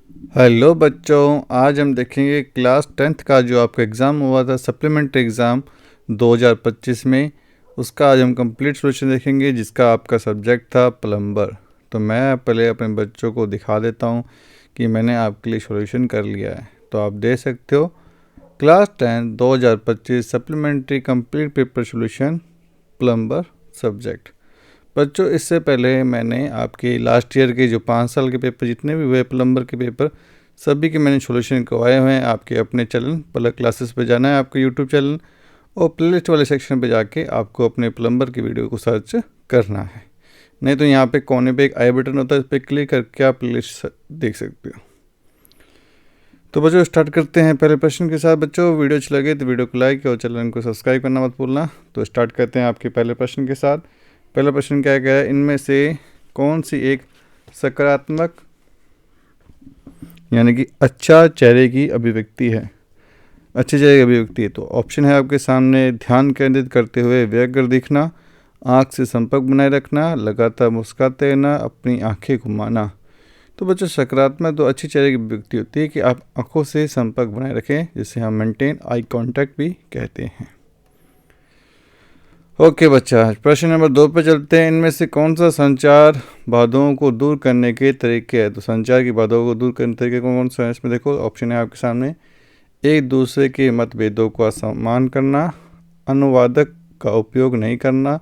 Hello बच्चों, आज हम देखेंगे क्लास 10th का जो आपका एग्ज़ाम हुआ था सप्लीमेंट्री एग्ज़ाम 2025 में। उसका आज हम कंप्लीट सॉल्यूशन देखेंगे जिसका आपका सब्जेक्ट था प्लम्बर। तो मैं पहले अपने बच्चों को दिखा देता हूँ कि मैंने आपके लिए सॉल्यूशन कर लिया है। तो आप देख सकते हो class 10 2025 supplementary complete paper solution plumber subject. बच्चों, इससे पहले मैंने आपके लास्ट ईयर के जो 5 साल के पेपर जितने भी हुए प्लम्बर के पेपर सभी के मैंने सॉल्यूशन करवाए हुए हैं। आपके अपने चैनल प्लग क्लासेस पे जाना है, आपके यूट्यूब चैनल, और प्लेलिस्ट वाले सेक्शन पे जाके आपको अपने प्लम्बर की वीडियो को सर्च करना है। नहीं तो यहाँ पे कोने पे एक आई बटन होता है, उस पर क्लिक करके आप प्लेलिस्ट देख सकते हो। तो बच्चों स्टार्ट करते हैं पहले प्रश्न के साथ। बच्चों वीडियो अच्छी लगे तो वीडियो को लाइक और चैनल को सब्सक्राइब करना मत भूलना। तो स्टार्ट करते हैं आपके पहले प्रश्न के साथ। पहला प्रश्न क्या कह रहा है, इनमें से कौन सी एक सकारात्मक यानी कि अच्छा चेहरे की अभिव्यक्ति है। अच्छे चेहरे की अभिव्यक्ति है तो ऑप्शन है आपके सामने, ध्यान केंद्रित करते हुए व्यग्र दिखना, आँख से संपर्क बनाए रखना, लगातार मुस्कुराते रहना, अपनी आंखें घुमाना। तो बच्चों सकारात्मक तो अच्छी चेहरे की अभिव्यक्ति होती है कि आप आंखों से संपर्क बनाए रखें, जिसे हम मेंटेन आई कांटेक्ट भी कहते हैं। ओके बच्चा, प्रश्न नंबर 2 पे चलते हैं। इनमें से कौन सा संचार बाधाओं को दूर करने के तरीके है। तो संचार की बाधाओं को दूर करने के तरीके कौन सा है, इसमें देखो ऑप्शन है आपके सामने। एक दूसरे के मतभेदों का सम्मान करना, अनुवादक का उपयोग नहीं करना,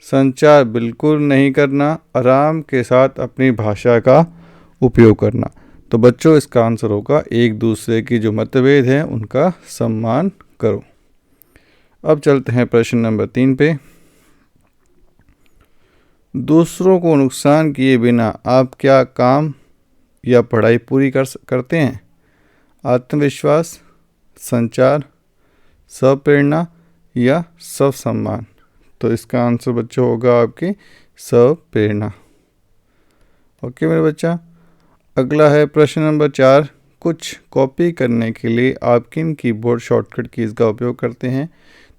संचार बिल्कुल नहीं करना, आराम के साथ अपनी भाषा का उपयोग करना। तो बच्चों इसका आंसर होगा एक दूसरे की जो मतभेद हैं उनका सम्मान करो। अब चलते हैं प्रश्न नंबर 3 पे। दूसरों को नुकसान किए बिना आप क्या काम या पढ़ाई पूरी करते हैं। आत्मविश्वास, संचार, स्वप्रेरणा या स्व सम्मान। तो इसका आंसर बच्चों होगा आपके स्वप्रेरणा। ओके मेरे बच्चा, अगला है प्रश्न नंबर 4। कुछ कॉपी करने के लिए आप किन कीबोर्ड शॉर्टकट कीज़ का उपयोग करते हैं।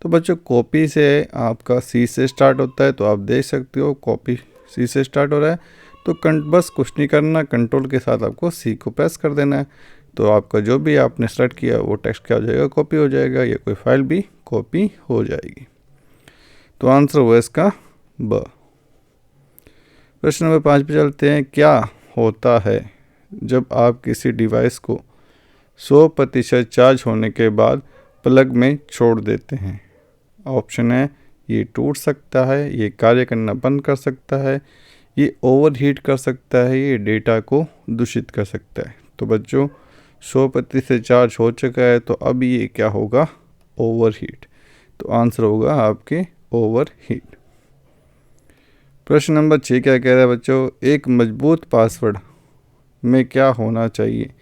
तो बच्चों कॉपी से आपका सी से स्टार्ट होता है, तो आप देख सकते हो कॉपी सी से स्टार्ट हो रहा है। तो बस कुछ नहीं करना, कंट्रोल के साथ आपको सी को प्रेस कर देना है। तो आपका जो भी आपने सेलेक्ट किया वो टेक्स्ट क्या हो जाएगा, कॉपी हो जाएगा, या कोई फाइल भी कॉपी हो जाएगी। तो आंसर हुआ इसका ब। प्रश्न नंबर 5 पे चलते हैं। क्या होता है जब आप किसी डिवाइस को 100% चार्ज होने के बाद प्लग में छोड़ देते हैं। ऑप्शन है ये टूट सकता है, ये कार्य करना बंद कर सकता है, ये ओवरहीट कर सकता है, ये डेटा को दूषित कर सकता है। तो बच्चों 100% चार्ज हो चुका है, तो अब ये क्या होगा, ओवरहीट। तो आंसर होगा आपके ओवरहीट। प्रश्न नंबर 6 क्या कह रहा है बच्चों, एक मजबूत पासवर्ड में क्या होना चाहिए।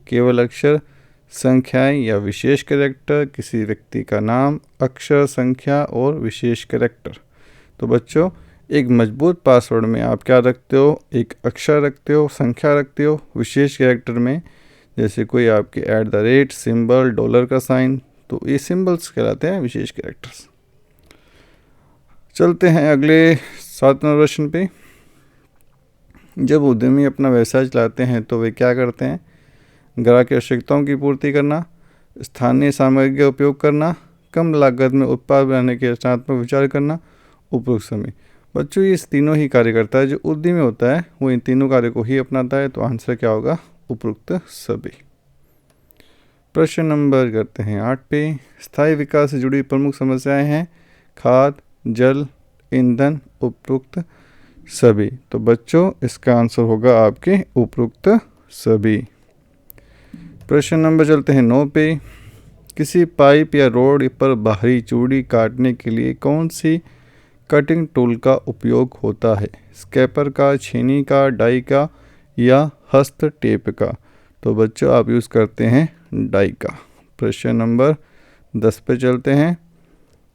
केवल अक्षर, संख्याएं या विशेष कैरेक्टर, किसी व्यक्ति का नाम, अक्षर, संख्या और विशेष कैरेक्टर। तो बच्चों एक मजबूत पासवर्ड में आप क्या रखते हो, एक अक्षर रखते हो, संख्या रखते हो, विशेष कैरेक्टर में जैसे कोई आपके @ सिंबल, डॉलर का साइन, तो ये सिंबल्स कहलाते हैं विशेष कैरेक्टर्स। चलते हैं अगले 7 नंबर प्रश्न पे। जब उद्यमी अपना व्यवसाय चलाते हैं तो वे क्या करते हैं। ग्राहक की आवश्यकताओं की पूर्ति करना, स्थानीय सामग्री का उपयोग करना, कम लागत में उत्पाद बनाने के रचनात्मक विचार करना, उपरोक्त समय। बच्चों ये तीनों ही कार्य करता है। जो उद्यमी होता है वो इन तीनों कार्य को ही अपनाता है। तो आंसर क्या होगा, उपरोक्त सभी। प्रश्न नंबर करते हैं 8 पे। स्थायी विकास से जुड़ी प्रमुख समस्याएं हैं खाद, जल, ईंधन, उपरोक्त सभी। तो बच्चों इसका आंसर होगा आपके उपरोक्त सभी। प्रश्न नंबर चलते हैं 9 पे। किसी पाइप या रोड पर बाहरी चूड़ी काटने के लिए कौन सी कटिंग टूल का उपयोग होता है। स्केपर का, छेनी का, डाई का या हस्त टेप का। तो बच्चों आप यूज़ करते हैं डाई का। प्रश्न नंबर 10 पे चलते हैं।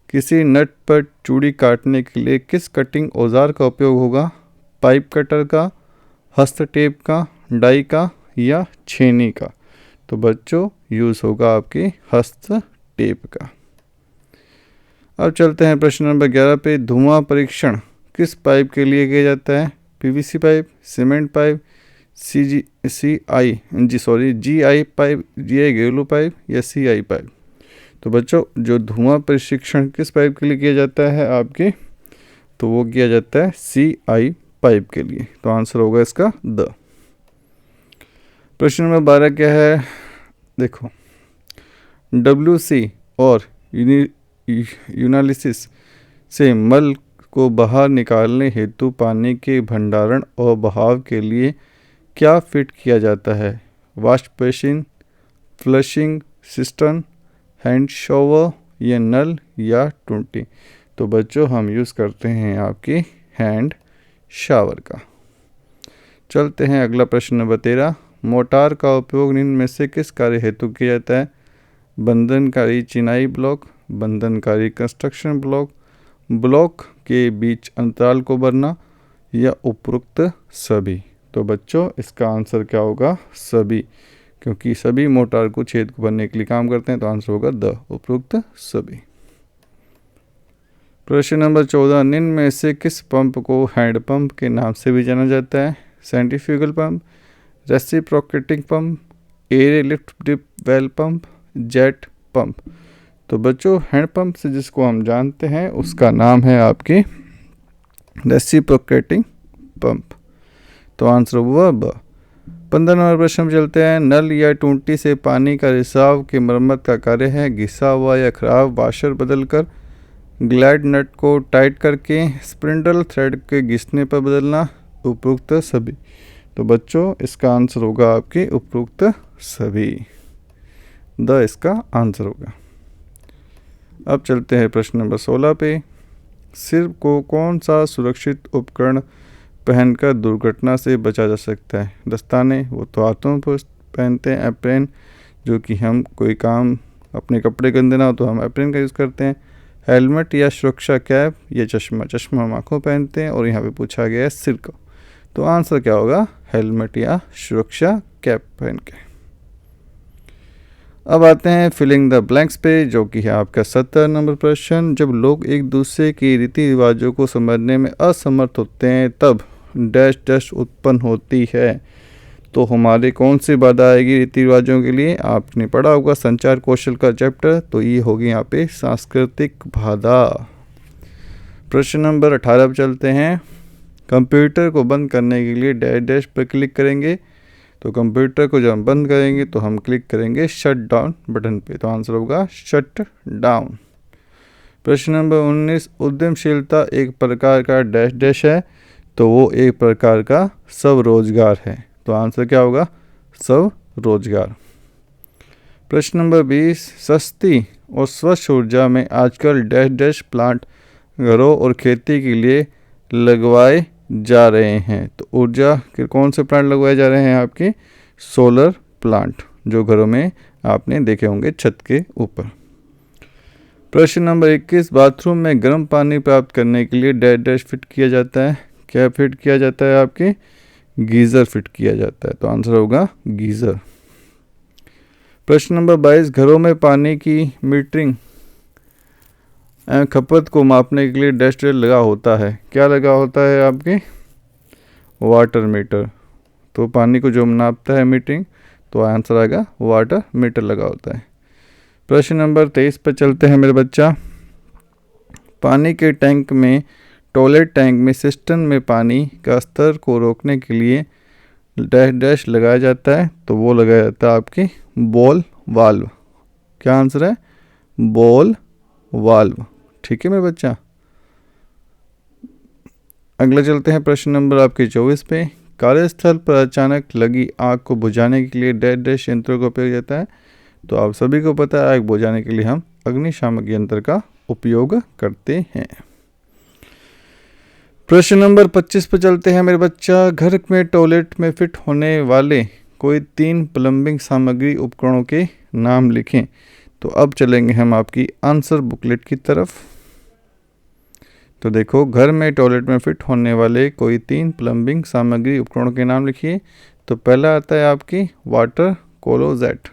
किसी नट पर चूड़ी काटने के लिए किस कटिंग औजार का उपयोग होगा। पाइप कटर का, हस्त टेप का, डाई का या छेनी का। तो बच्चों यूज़ होगा आपके हस्त टेप का। अब चलते हैं प्रश्न नंबर 11 पे। धुआं परीक्षण किस पाइप के लिए किया जाता है। PVC pipe, cement pipe, GI pipe, GI घरेलू पाइप या CI पाइप। तो बच्चों जो धुआं प्रशिक्षण किस पाइप के लिए किया जाता है आपके, तो वो किया जाता है CI पाइप के लिए। तो आंसर होगा इसका द। प्रश्न नंबर 12 क्या है, देखो WC और यूनालिसिस से मल को बाहर निकालने हेतु पानी के भंडारण और बहाव के लिए क्या फिट किया जाता है? Wash basin, flushing system, hand shower या नल या टूटी। तो बच्चों हम यूज़ करते हैं आपकी हैंड शावर का। चलते हैं अगला प्रश्न नंबर 13। मोटार का उपयोग निम्न में से किस कार्य हेतु किया जाता है? बंधनकारी चिनाई ब्लॉक, बंधनकारी कंस्ट्रक्शन ब्लॉक, ब्लॉक के बीच अंतराल को भरना या उपरोक्त सभी। तो बच्चों इसका आंसर क्या होगा? सभी, क्योंकि सभी मोटार को छेद को भरने के लिए काम करते हैं। तो आंसर होगा द, उपरोक्त सभी। प्रश्न नंबर 14। निम्न में से किस पंप को हैंड पंप के नाम से भी जाना जाता है? Centrifugal pump, reciprocating pump, air lift dip well pump, jet pump. तो बच्चों हैंड पंप से जिसको हम जानते हैं उसका नाम है आपकी रेसिप्रोकेटिंग पंप। तो आंसर हुआ ब। 15 नंबर प्रश्न में चलते हैं। नल या टूटी से पानी का रिसाव की मरम्मत का कार्य है घिसा हुआ या खराब वाशर बदलकर, ग्लैड नट को टाइट करके, स्प्रिंडल थ्रेड के घिसने पर बदलना, उपरोक्त सभी। तो बच्चों इसका आंसर होगा आपके उपरोक्त सभी, द इसका आंसर होगा। अब चलते हैं प्रश्न नंबर 16 पे। सिर को कौन सा सुरक्षित उपकरण पहनकर दुर्घटना से बचा जा सकता है? दस्ताने, वो तो हाथों पर पहनते हैं, एप्रेन जो कि हम कोई काम अपने कपड़े गंदे ना हो तो हम एप्रेन का यूज़ करते हैं, हेलमेट या सुरक्षा कैप या चश्मा, चश्मा हम आँखों पहनते हैं और यहाँ पे पूछा गया है सिर को। तो आंसर क्या होगा? हेलमेट या सुरक्षा कैप पहन के। अब आते हैं फिलिंग द ब्लैंक्स पे, जो कि है आपका 70 नंबर प्रश्न। जब लोग एक दूसरे के रीति रिवाजों को समझने में असमर्थ होते हैं तब डैश डैश उत्पन्न होती है। तो हमारे कौन सी बाधा आएगी रीति रिवाजों के लिए? आपने पढ़ा होगा संचार कौशल का चैप्टर, तो ये होगी यहाँ पे सांस्कृतिक बाधा। प्रश्न नंबर 18 पर चलते हैं। कंप्यूटर को बंद करने के लिए डैश डैश पर क्लिक करेंगे। तो कंप्यूटर को जब हम बंद करेंगे तो हम क्लिक करेंगे शट डाउन बटन पे। तो आंसर होगा शट डाउन। प्रश्न नंबर 19। उद्यमशीलता एक प्रकार का डैश डैश है। तो वो एक प्रकार का स्वरोजगार है। तो आंसर क्या होगा? स्वरोजगार। प्रश्न नंबर 20। सस्ती और स्वच्छ ऊर्जा में आजकल डैश डैश प्लांट घरों और खेती के लिए लगवाए जा रहे हैं। तो ऊर्जा के कौन से प्लांट लगवाए जा रहे हैं? आपके सोलर प्लांट, जो घरों में आपने देखे होंगे छत के ऊपर। प्रश्न नंबर 21। बाथरूम में गर्म पानी प्राप्त करने के लिए डैश डैश फिट किया जाता है। क्या फिट किया जाता है? आपके गीज़र फिट किया जाता है। तो आंसर होगा गीज़र। प्रश्न नंबर 22। घरों में पानी की मीटरिंग खपत को मापने के लिए डैश डैश लगा होता है। क्या लगा होता है? आपके वाटर मीटर। तो पानी को जो नापता है मीटरिंग, तो आंसर आएगा वाटर मीटर लगा होता है। प्रश्न नंबर 23 पर चलते हैं मेरे बच्चा। पानी के टैंक में, टॉयलेट टैंक में सिस्टम में पानी का स्तर को रोकने के लिए डैश डैश लगाया जाता है। तो वो लगाया जाता है आपकी बॉल वाल्व। क्या आंसर है? Ball valve. ठीक है मेरे बच्चा। अगला चलते हैं प्रश्न नंबर आपके 24 पे। कार्यस्थल पर अचानक लगी आग को बुझाने के लिए डैश डैश यंत्रों का उपयोग जाता है। तो आप सभी को पता है आग बुझाने के लिए हम अग्निशामक यंत्र का उपयोग करते हैं। प्रश्न नंबर 25 पर चलते हैं मेरे बच्चा। घर में टॉयलेट में फिट होने वाले कोई 3 प्लम्बिंग सामग्री उपकरणों के नाम लिखें। तो अब चलेंगे हम आपकी आंसर बुकलेट की तरफ। तो देखो, घर में टॉयलेट में फिट होने वाले कोई 3 प्लम्बिंग सामग्री उपकरणों के नाम लिखिए। तो पहला आता है आपकी वाटर क्लोजेट,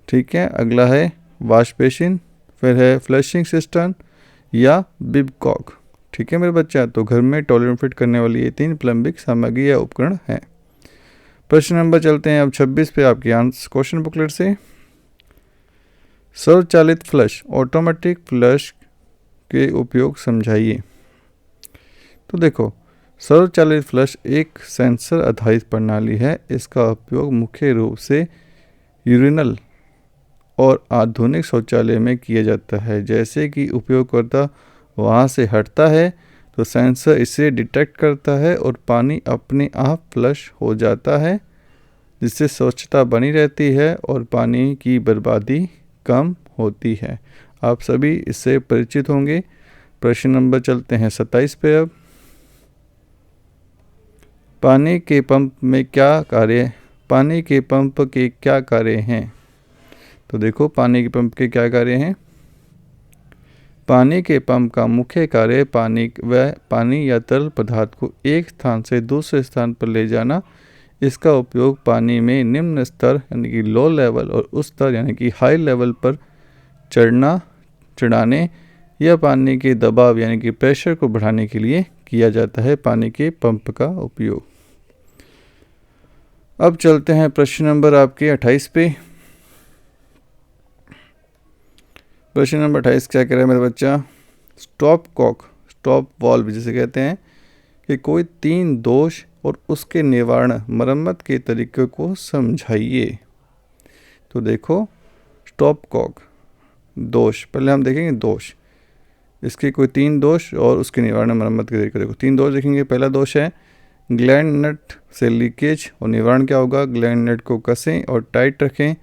ठीक है। अगला है वॉश बेसिन, फिर है फ्लशिंग सिस्टम या बिबकॉक, ठीक है मेरे बच्चा। तो घर में टॉयलेट में फिट करने वाली ये 3 प्लम्बिंग सामग्री या उपकरण हैं। प्रश्न नंबर चलते हैं अब 26 पे आपकी आंसर क्वेश्चन बुकलेट से। स्वचालित फ्लश, ऑटोमेटिक फ्लश के उपयोग समझाइए। तो देखो, स्वचालित फ्लश एक सेंसर आधारित प्रणाली है। इसका उपयोग मुख्य रूप से यूरिनल और आधुनिक शौचालय में किया जाता है। जैसे कि उपयोगकर्ता वहाँ से हटता है तो सेंसर इसे डिटेक्ट करता है और पानी अपने आप फ्लश हो जाता है, जिससे स्वच्छता बनी रहती है और पानी की बर्बादी कम होती है। आप सभी इससे परिचित होंगे। प्रश्न नंबर चलते हैं 27 पे अब। पानी के पंप के क्या कार्य हैं? तो देखो, पानी के पंप के क्या कार्य हैं। पानी के पंप का मुख्य कार्य पानी या तरल पदार्थ को एक स्थान से दूसरे स्थान पर ले जाना। इसका उपयोग पानी में निम्न स्तर यानी कि लो लेवल और उच्च स्तर यानी कि हाई लेवल पर चढ़ाने या पानी के दबाव यानी कि प्रेशर को बढ़ाने के लिए किया जाता है। पानी के पंप का उपयोग। अब चलते हैं प्रश्न नंबर आपके 28 पे। प्रश्न नंबर 28 क्या कह रहा है मेरा बच्चा? स्टॉप वाल्व जिसे कहते हैं कि कोई 3 दोष और उसके निवारण मरम्मत के तरीके को समझाइए। तो देखो, स्टॉप कॉक दोष, पहले हम देखेंगे दोष, इसके कोई 3 दोष और उसके निवारण मरम्मत के तरीके। देखो 3 दोष देखेंगे। पहला दोष है ग्लैंड नट से लीकेज, और निवारण क्या होगा? ग्लैंड नट को कसें और टाइट रखें,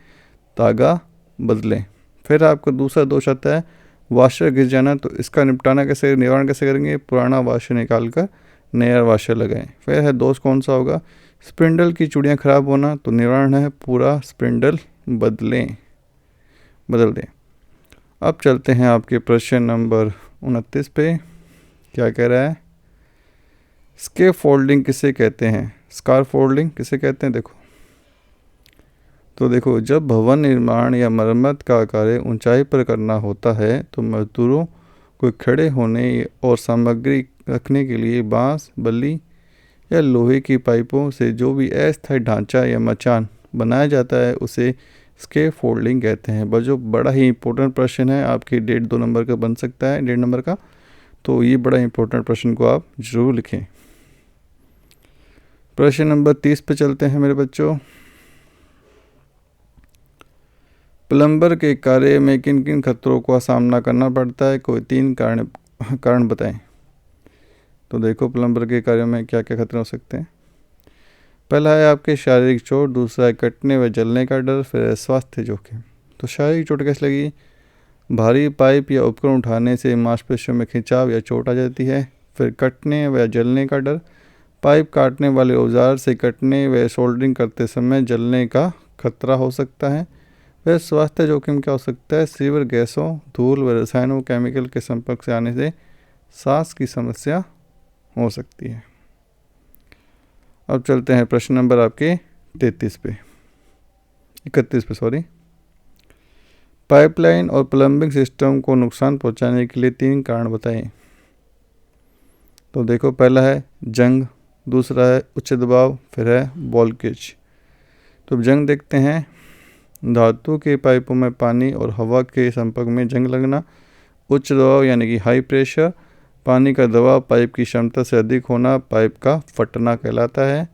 तागा बदलें। फिर आपका दूसरा दोष आता है वाशर घिस जाना। तो इसका निपटाना कैसे, निवारण कैसे करेंगे? पुराना वाशर निकाल कर नया वाशर लगाएं। फिर है दोष कौन सा होगा? स्पिंडल की चूड़ियाँ खराब होना। तो निवारण है पूरा स्पिंडल बदल दें। अब चलते हैं आपके प्रश्न नंबर 29 पे। क्या कह रहा है? स्केप फोल्डिंग किसे कहते हैं? स्कार फोल्डिंग किसे कहते हैं? देखो, जब भवन निर्माण या मरम्मत का कार्य ऊंचाई पर करना होता है तो मजदूरों को खड़े होने और सामग्री रखने के लिए बांस, बल्ली या लोहे की पाइपों से जो भी अस्थायी ढांचा या मचान बनाया जाता है उसे स्केप फोल्डिंग कहते हैं। जो बड़ा ही इंपॉर्टेंट प्रश्न है, आपकी 1.5-2 नंबर का बन सकता है, 1.5 नंबर का। तो ये बड़ा इंपॉर्टेंट प्रश्न को आप जरूर लिखें। प्रश्न नंबर 30 पे चलते हैं मेरे बच्चों। प्लम्बर के कार्य में किन किन खतरों का सामना करना पड़ता है? कोई 3 कारण बताएं। तो देखो, प्लम्बर के कार्य में क्या क्या खतरे हो सकते हैं। पहला है आपके शारीरिक चोट, दूसरा है कटने व जलने का डर, फिर है स्वास्थ्य जोखिम। तो शारीरिक चोट कैसे लगी? भारी पाइप या उपकरण उठाने से मांसपेशियों में खिंचाव या चोट आ जाती है। फिर कटने व जलने का डर, पाइप काटने वाले औजार से कटने व सोल्डरिंग करते समय जलने का खतरा हो सकता है। फिर स्वास्थ्य जोखिम क्या हो सकता है? सीवर गैसों, धूल व रसायनों केमिकल के संपर्क से आने से सांस की समस्या हो सकती है। अब चलते हैं प्रश्न नंबर आपके 31 पे सॉरी। पाइपलाइन और प्लम्बिंग सिस्टम को नुकसान पहुंचाने के लिए 3 कारण बताएं। तो देखो, पहला है जंग, दूसरा है उच्च दबाव, फिर है वोल्टेज। तो जंग देखते हैं। धातु के पाइपों में पानी और हवा के संपर्क में जंग लगना। उच्च दबाव यानी कि हाई प्रेशर, पानी का दबाव पाइप की क्षमता से अधिक होना पाइप का फटना कहलाता है।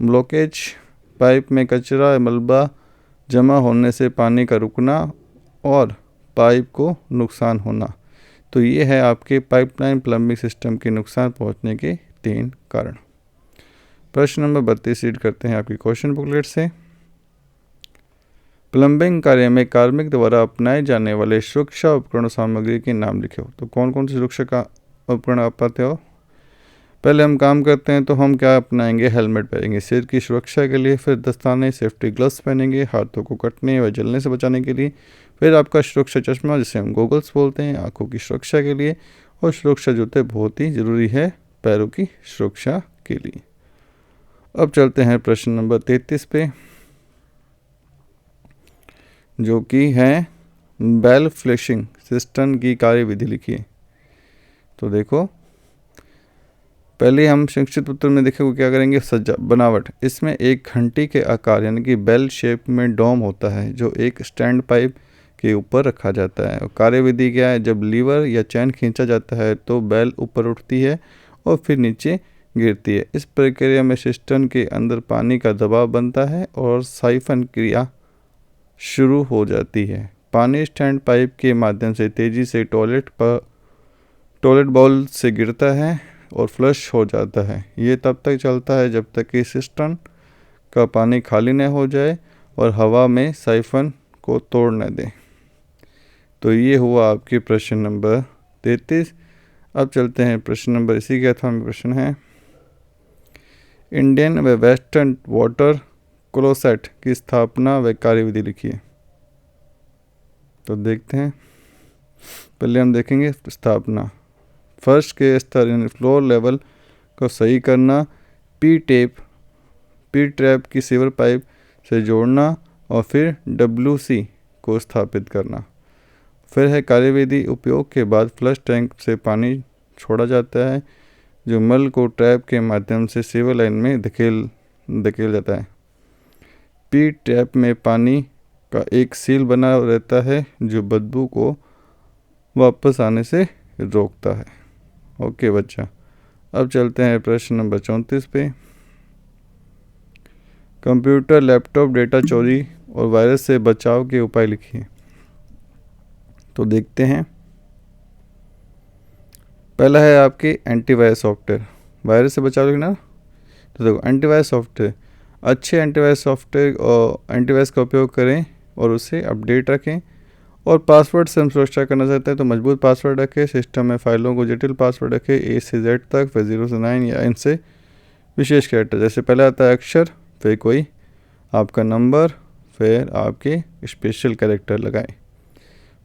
ब्लॉकेज, पाइप में कचरा या मलबा जमा होने से पानी का रुकना और पाइप को नुकसान होना। तो ये है आपके पाइपलाइन प्लम्बिंग सिस्टम के नुकसान पहुंचने के 3 कारण। प्रश्न नंबर 32 रीड करते हैं आपकी क्वेश्चन बुकलेट से। प्लम्बिंग कार्य में कार्मिक द्वारा अपनाए जाने वाले सुरक्षा उपकरण सामग्री के नाम लिखे हो। तो कौन कौन सी सुरक्षा का उपकरण आप पाते हो? पहले हम काम करते हैं तो हम क्या अपनाएंगे? हेलमेट पहनेंगे सिर की सुरक्षा के लिए। फिर दस्ताने सेफ्टी ग्लव्स पहनेंगे हाथों को कटने व जलने से बचाने के लिए। फिर आपका सुरक्षा चश्मा जिसे हम गॉगल्स बोलते हैं आंखों की सुरक्षा के लिए। और सुरक्षा जूते बहुत ही ज़रूरी है पैरों की सुरक्षा के लिए। अब चलते हैं प्रश्न नंबर 33 पे, जो कि है बेल फ्लशिंग सिस्टम की कार्यविधि लिखिए। तो देखो, पहले हम संक्षिप्त उत्तर में देखेंगे क्या करेंगे। सज्जा बनावट, इसमें एक घंटी के आकार यानी कि बेल शेप में डोम होता है जो एक स्टैंड पाइप के ऊपर रखा जाता है। और कार्यविधि क्या है, जब लीवर या चैन खींचा जाता है तो बेल ऊपर उठती है और फिर नीचे गिरती है। इस प्रक्रिया में सिस्टम के अंदर पानी का दबाव बनता है और साइफन क्रिया शुरू हो जाती है। पानी स्टैंड पाइप के माध्यम से तेजी से टॉयलेट बाउल से गिरता है और फ्लश हो जाता है। ये तब तक चलता है जब तक कि सिस्टम का पानी खाली न हो जाए और हवा में साइफन को तोड़ न दे। तो ये हुआ आपके प्रश्न नंबर 33। अब चलते हैं प्रश्न नंबर इसी के अथवा में प्रश्न है, इंडियन व वेस्टर्न वाटर क्लोसेट की स्थापना व कार्यविधि लिखिए। तो देखते हैं, पहले हम देखेंगे स्थापना। फर्श के स्तर यानी फ्लोर लेवल को सही करना, पी ट्रैप की सीवर पाइप से जोड़ना और फिर WC को स्थापित करना। फिर है कार्यविधि, उपयोग के बाद फ्लश टैंक से पानी छोड़ा जाता है जो मल को ट्रैप के माध्यम से सीवर लाइन में धकेल जाता है। पी ट्रैप में पानी का एक सील बना रहता है जो बदबू को वापस आने से रोकता है। ओके बच्चा, अब चलते हैं प्रश्न नंबर 34 पे। कंप्यूटर लैपटॉप डेटा चोरी और वायरस से बचाव के उपाय लिखिए। तो देखते हैं, पहला है आपके एंटीवायरस सॉफ्टवेयर। वायरस से बचाव लिखना, तो देखो एंटीवायरस सॉफ्टवेयर, अच्छे एंटीवायरस सॉफ्टवेयर और एंटीवायरस का उपयोग करें और उसे अपडेट रखें। और पासवर्ड से हम सुरक्षा करना चाहते हैं तो मजबूत पासवर्ड रखें। सिस्टम में फाइलों को जटिल पासवर्ड रखें, A से Z तक, फिर 0 से 9 या इनसे विशेष कैरेक्टर, जैसे पहले आता है अक्षर, फिर कोई आपका नंबर, फिर आपके स्पेशल कैरेक्टर लगाएं।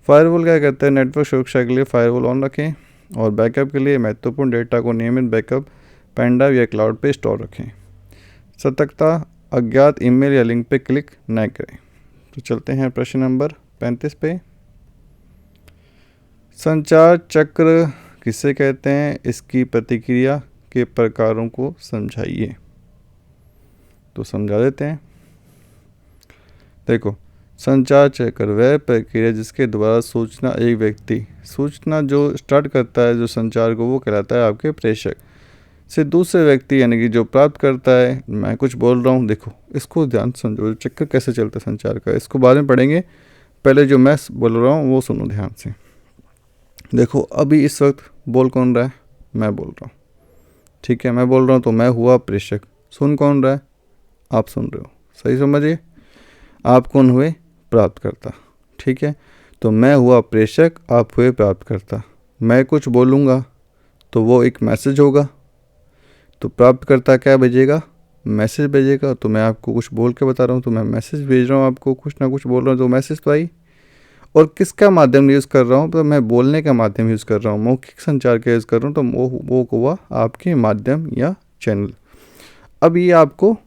फायरवॉल क्या करता है, नेटवर्क सुरक्षा के लिए फायरवॉल ऑन रखें और बैकअप के लिए महत्वपूर्ण डेटा को नियमित बैकअप पेन ड्राइव या क्लाउड पे स्टोर रखें। सतर्कता, अज्ञात ईमेल या लिंक पे क्लिक न करें। तो चलते हैं प्रश्न नंबर 35 पे। संचार चक्र किसे कहते हैं, इसकी प्रतिक्रिया के प्रकारों को समझाइए। तो समझा देते हैं। देखो, संचार चक्र वह प्रक्रिया जिसके द्वारा सूचना जो स्टार्ट करता है जो संचार को, वो कहलाता है आपके प्रेषक, से दूसरे व्यक्ति यानी कि जो प्राप्त करता है। मैं कुछ बोल रहा हूँ, देखो इसको ध्यान से समझो, चक्कर कैसे चलता है संचार का, इसको बाद में पढ़ेंगे। पहले जो मैं बोल रहा हूँ वो सुनो ध्यान से। देखो अभी इस वक्त बोल कौन रहा है, मैं बोल रहा हूँ, ठीक है, मैं बोल रहा हूँ तो मैं हुआ प्रेषक। सुन कौन रहा है, आप सुन रहे हो, सही समझिए। आप कौन हुए, प्राप्तकर्ता, ठीक है। तो मैं हुआ प्रेषक, आप हुए प्राप्तकर्ता। मैं कुछ बोलूँगा तो वो एक मैसेज होगा, तो प्राप्तकर्ता क्या भेजेगा, मैसेज भेजेगा। तो मैं आपको कुछ बोल के बता रहा हूँ तो मैं मैसेज भेज रहा हूँ, आपको कुछ ना कुछ बोल रहा हूँ तो मैसेज तो आई। और किसका माध्यम यूज़ कर रहा हूँ, तो मैं बोलने का माध्यम यूज़ कर रहा हूँ, मौखिक संचार का यूज़ कर रहा हूँ, तो वो हुआ आपके माध्यम या चैनल। अब ये आपको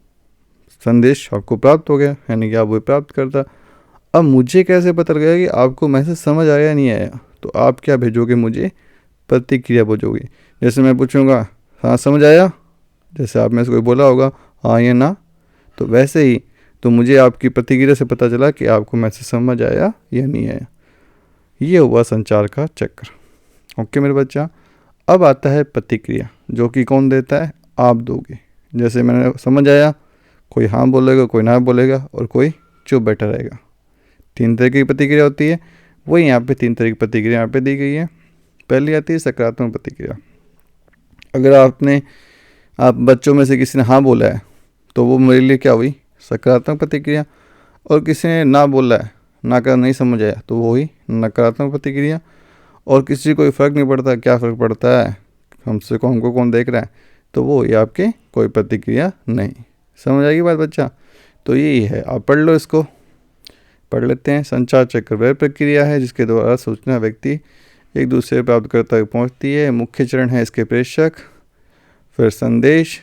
संदेश आपको प्राप्त हो गया, यानी कि आप वो प्राप्त करता। अब मुझे कैसे पता गया कि आपको मैसेज समझ आया या नहीं आया, तो आप क्या भेजोगे, मुझे प्रतिक्रिया भेजोगे। जैसे मैं पूछूंगा हाँ समझ आया, जैसे आप में से कोई बोला होगा हाँ या ना, तो वैसे ही तो मुझे आपकी प्रतिक्रिया से पता चला कि आपको मैसेज समझ आया या नहीं आया। ये हुआ संचार का चक्र। ओके मेरे बच्चा, अब आता है प्रतिक्रिया, जो कि कौन देता है, आप दोगे। जैसे मैंने समझ आया, कोई हाँ बोलेगा, कोई ना बोलेगा और कोई चुप बैठा रहेगा। 3 तरह की प्रतिक्रिया होती है, वही यहाँ पे 3 तरह की प्रतिक्रिया यहाँ पे दी गई है। पहली आती है सकारात्मक प्रतिक्रिया। अगर आप बच्चों में से किसी ने हाँ बोला है तो वो मेरे लिए क्या हुई, सकारात्मक प्रतिक्रिया। और किसी ने ना बोला है, ना कर नहीं समझ आया, तो वो हुई नकारात्मक प्रतिक्रिया। और किसी को फ़र्क नहीं पड़ता, क्या फ़र्क पड़ता है हमको कौन देख रहा है, तो वो ये आपके कोई प्रतिक्रिया नहीं। समझ आएगी बात बच्चा। तो यही है, आप पढ़ लो, इसको पढ़ लेते हैं। संचार चक्र वह प्रक्रिया है जिसके द्वारा सूचना व्यक्ति एक दूसरे प्राप्तकर्ता तक पहुंचती है। मुख्य चरण है इसके प्रेषक, फिर संदेश,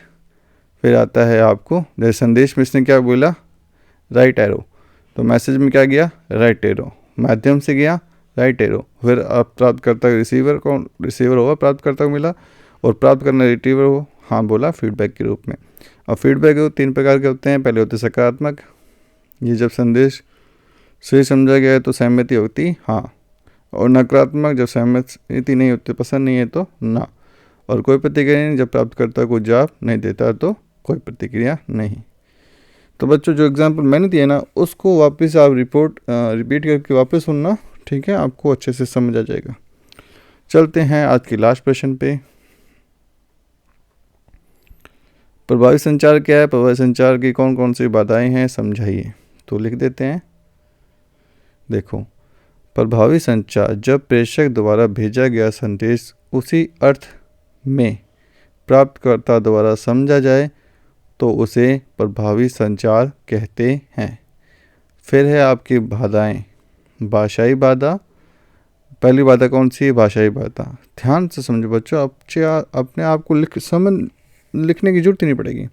फिर आता है आपको, जैसे संदेश में इसने क्या बोला, राइट एरो, तो मैसेज में क्या गया, राइट एरो, माध्यम से गया राइट एरो, फिर आप प्राप्तकर्ता रिसीवर होगा, प्राप्तकर्ता को मिला, और प्राप्त करना रिसीवर हाँ बोला फीडबैक के रूप में। और फीडबैक 3 प्रकार के होते हैं। पहले होते सकारात्मक, ये जब संदेश सही समझा गया है तो सहमति होती हाँ, और नकारात्मक जब सहमति नहीं होती, पसंद नहीं है तो ना, और कोई प्रतिक्रिया नहीं, जब प्राप्तकर्ता को जवाब नहीं देता तो कोई प्रतिक्रिया नहीं। तो बच्चों जो एग्जाम्पल मैंने दिया ना उसको वापस आप रिपीट करके वापस सुनना, ठीक है, आपको अच्छे से समझ आ जाएगा। चलते हैं आज की लास्ट प्रश्न पे। प्रभावी संचार क्या है? प्रभावी संचार की कौन कौन सी बाधाएं हैं समझाइए। तो लिख देते हैं, देखो, प्रभावी संचार जब प्रेषक द्वारा भेजा गया संदेश उसी अर्थ में प्राप्तकर्ता द्वारा समझा जाए तो उसे प्रभावी संचार कहते हैं। फिर है आपकी बाधाएं। भाषाई बाधा, पहली बाधा कौन सी है? भाषाई बाधा। ध्यान से समझो बच्चों, अपने आप को लिखने की जरूरत ही नहीं पड़ेगी।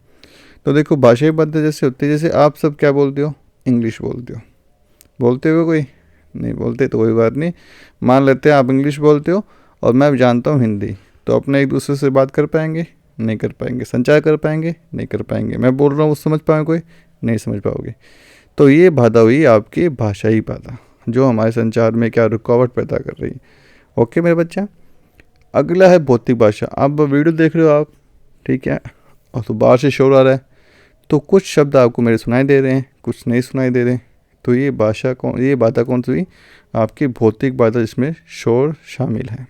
तो देखो भाषाई बाधा जैसे होती है, जैसे आप सब क्या बोलते हो? इंग्लिश बोलते हो कोई नहीं बोलते तो कोई बात नहीं, मान लेते हैं आप इंग्लिश बोलते हो और मैं जानता हूँ हिंदी, तो अपने एक दूसरे से बात कर पाएंगे? नहीं कर पाएंगे। संचार कर पाएंगे? नहीं कर पाएंगे। मैं बोल रहा हूँ समझ पाएंगे कोई? नहीं समझ पाओगे। तो ये बाधा हुई आपकी भाषाई बाधा, जो हमारे संचार में क्या रुकावट पैदा कर रही है। ओके मेरे बच्चा। अगला है भौतिक भाषा। अब वीडियो देख रहे हो आप, ठीक है, और तो बाहर से शोर आ रहा है, तो कुछ शब्द आपको मेरे सुनाई दे रहे हैं, कुछ नहीं सुनाई दे रहे। तो ये बाधा कौन सी हुई? आपकी भौतिक बाधा, जिसमें शोर शामिल है।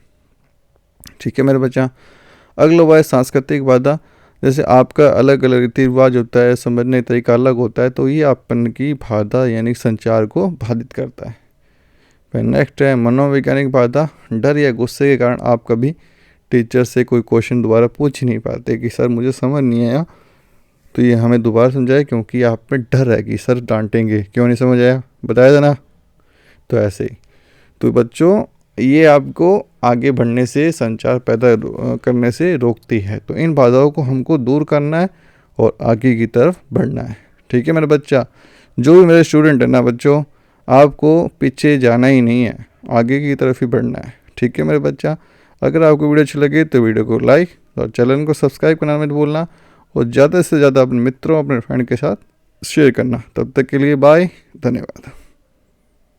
ठीक है मेरे बच्चा। अगला हुआ है सांस्कृतिक बाधा। जैसे आपका अलग अलग रीति रिवाज होता है, समझने का तरीका अलग होता है, तो ये आपन की बाधा यानी संचार को बाधित करता है। फिर नेक्स्ट है मनोवैज्ञानिक बाधा। डर या गुस्से के कारण आप कभी टीचर से कोई क्वेश्चन दोबारा पूछ नहीं पाते कि सर मुझे समझ नहीं आया, तो ये हमें दोबारा समझाए, क्योंकि आप में डर है कि सर डांटेंगे, क्यों नहीं समझ आया, बताया था ना। तो ऐसे ही तो बच्चों ये आपको आगे बढ़ने से, संचार पैदा करने से रोकती है। तो इन बाधाओं को हमको दूर करना है और आगे की तरफ बढ़ना है। ठीक है मेरे बच्चा। जो भी मेरे स्टूडेंट है ना बच्चों, आपको पीछे जाना ही नहीं है, आगे की तरफ ही बढ़ना है। ठीक है मेरे बच्चा। अगर आपको वीडियो अच्छी लगे तो वीडियो को लाइक और चैनल को सब्सक्राइब करना मत भूलना, और ज़्यादा से ज़्यादा अपने मित्रों, अपने फ्रेंड के साथ शेयर करना। तब तक के लिए बाय, धन्यवाद।